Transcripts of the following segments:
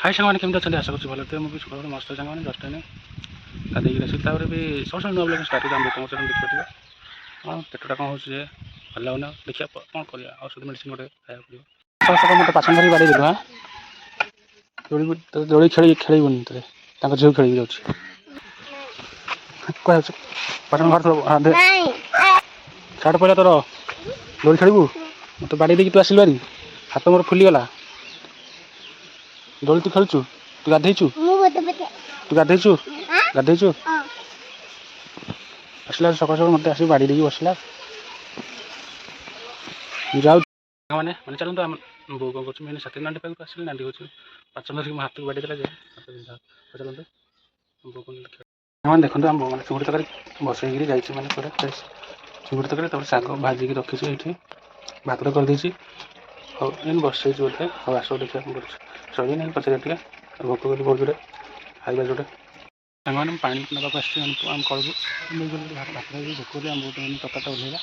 हाय सांगने केमती अच्छा आशा कर भले मुझे सुख मस्त सांगने जस्ट नहीं गाधे आसी भी सब नुआ ब्लग स्टार्ट कर तुम सर देखिए हाँ पेटा कौन हो भल लगुना देखिए कौन कर औषध मेडिसिन गोटे खाया पड़ो सब मत पाचन धरी बाड़ी देलु हाँ दोड़ी खेल खेलबुनि तो झील खेल जाऊँ कह पाचन घर सार्ट पड़ा तोर दोड़ी खेलू मत बाड़ी देखी तू आसिलु भारी हाथ मोर फुलीगला दोली तू खेलुचु तू गाधेचु तू गाधेचु गाधेचु आसला सकाल सकाल मत आस बाड़ी देखी बसला जाऊ मैंने मैंने चलते आम बो कौन कर मैंने साथी नाटी पाक आस नाटी हो पाचन धरिक हाथ को बाड़ी देला जाए हाथ चलते बो कौन देखते आम बो मैंने चुंगड़ी तक बसई जाइए मैंने पूरा चुंगड़ी तक शाग भाजिकी रखी ये भात करदे हाँ इन बसई बोलते हाँ आस देखिए कौन कर सही नहीं पचार टे भोक करी बहुत जोड़े खाଇବା जोड़े सामान पानी नाक आम कल भात भोक करी आम बहुत तरकारीटा ओह्लैला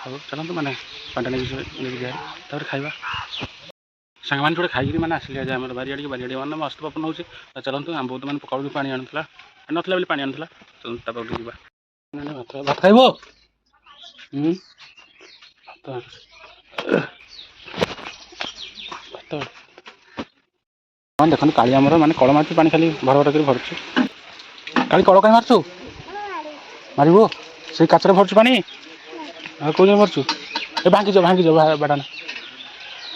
और चलते मैंने पाटा नहीं जाए तापर खाଇବା सांग मैंने जोड़े खाई मैंने आसिले आज आम बारियाड़ी मैंने मस्त पवन हो चलते आम बहुत मैंने पकड़ पानी आनुला नाला बोली पानी आनुला चलते मैंने भात भात खाइब भात हाँ देखो काली आमर माने कल मार्च पानी खाली भर भर कर भरचु काली कल कहीं मारचु मारू से काचर भरचु पानी कौन भरचु ए भांगी जाओ बाड़ाना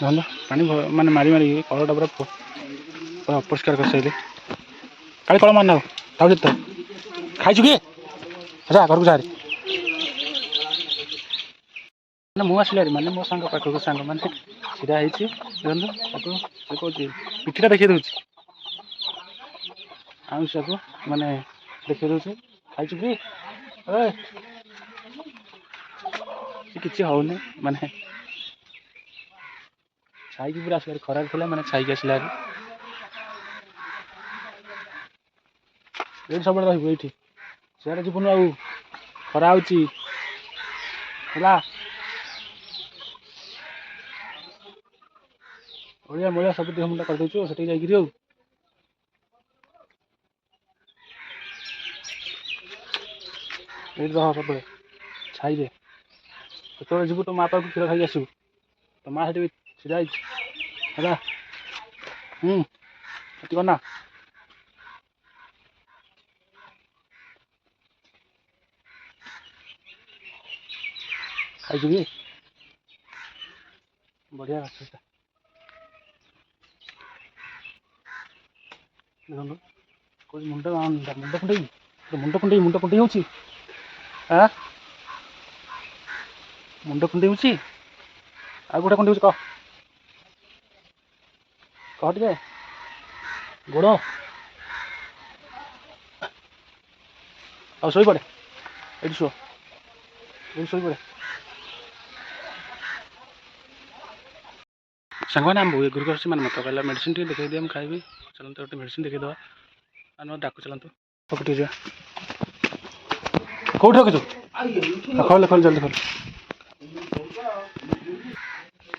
धन पानी माने मारी मारी कलटा पूरा पूरा अपरिष्कार कर सारे काली कल मारना ताऊ खाई किए जा घर को जा मुझे आसला माने मो सांग पाखक सांग मैंने सीधा देखो कौन पिठीटा देखिए दूसरी आमिषा को मैंने देखिए दूसरी खाई कि किसी होनी माने छाई पूरा आसला खराब थी मैंने छाई आसला सब रही सियाड़े जीवन आउ खरा है ओडिया मोड़िया सब देह मुंडा कर देचु सेठी जाई गिरियो रह सब छाई रे तो जीव तो माँ पाक क्षीर खाई आसू तो माँ से सीधा है करना खाई कि बढ़िया देखो कोई मुंड मुंड कुंडे मुंड कुंडे हो मुंड कुंडे हो आ गोटे कुंडे कह टे गोड़ आ शो पड़े ये शो शो पड़े सांग मैंने आम बहुत एग्री कर मत कहला मेडिसिन टी देखा दिए खाइबी चलते गोटे मेडिसिन देखी दवा आ डाक चलते पकड़ जा कौट रखी खोल खोल जल्दी खोल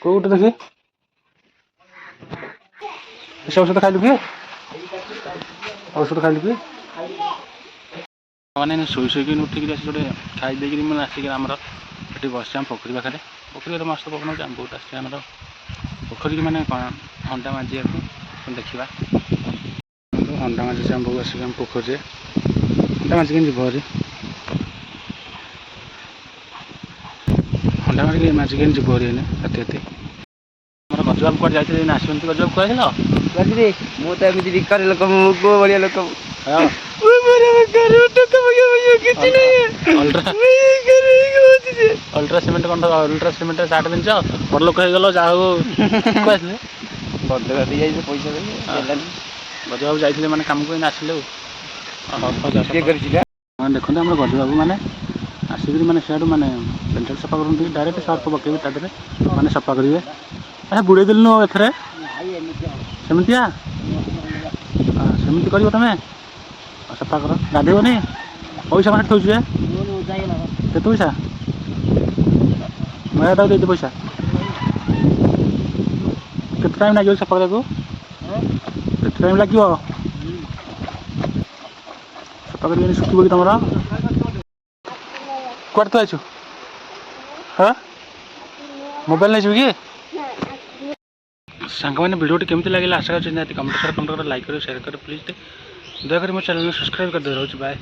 कौट देखी औषध खाइलु कि औषध खाइलु कि मैंने शोई शोक उठिक गोटे खाई देकर मैंने आसिक आमर ये बस आम पोखरी पाखे पोखरी मस्त पवन हो बहुत आस पोखरी मैंने अंडा माजिया देखा अंडा माजी आम बहुत आसिक पोखरी अंडा माजिक जीव हरी अंडा मारिक माजिक जीव हरी राति राति गजबाब कौन जाते आसमती गजबाब कहल मुझे बेकार लोक बढ़िया लोक अल्ट्रा सीमेंट कौन अल्ट्रा सीमेंट साठ दिन बड़ लोक हो गल जा पैसा गजबाबू जाइए मैंने कम को आसिले देखते आम गजबाबू मैंने आसिक मैंने सियाड़ू मैंने पेंट सफा कर डायरेक्ट सर्फ पकड़े तादे मैंने सफा करेंगे अच्छा बुड़े देलु एथरे सेमतिया सेमती कर तुम सफा कर गाधेबनी पैसा मैंने थोचु के पैसा मैं दे पैसा के टाइम लगे सफा को କେତେ ଟାଇମ୍ ଲାଗିବ ସଫା କରିକି ଶୁଖିବ କି ତମର? କୁଆଡ଼େ ତୁ ଆଇଛୁ? ହଁ ମୋବାଇଲ ନେଇଯିବୁ କି? ସାଙ୍ଗମାନେ ଭିଡ଼ିଓଟି କେମିତି ଲାଗିଲା ଆଶା କରୁଛି ନିହାତି କମେଣ୍ଟ କମେଣ୍ଟ ଲାଇକ୍ କର ସେୟାର କର ପ୍ଲିଜ୍ ଦୟାକରି ମୋ ଚ୍ୟାନେଲକୁ ସବସ୍କ୍ରାଇବ୍ କରିଦେବେ। ରହୁଛି ବାଏ।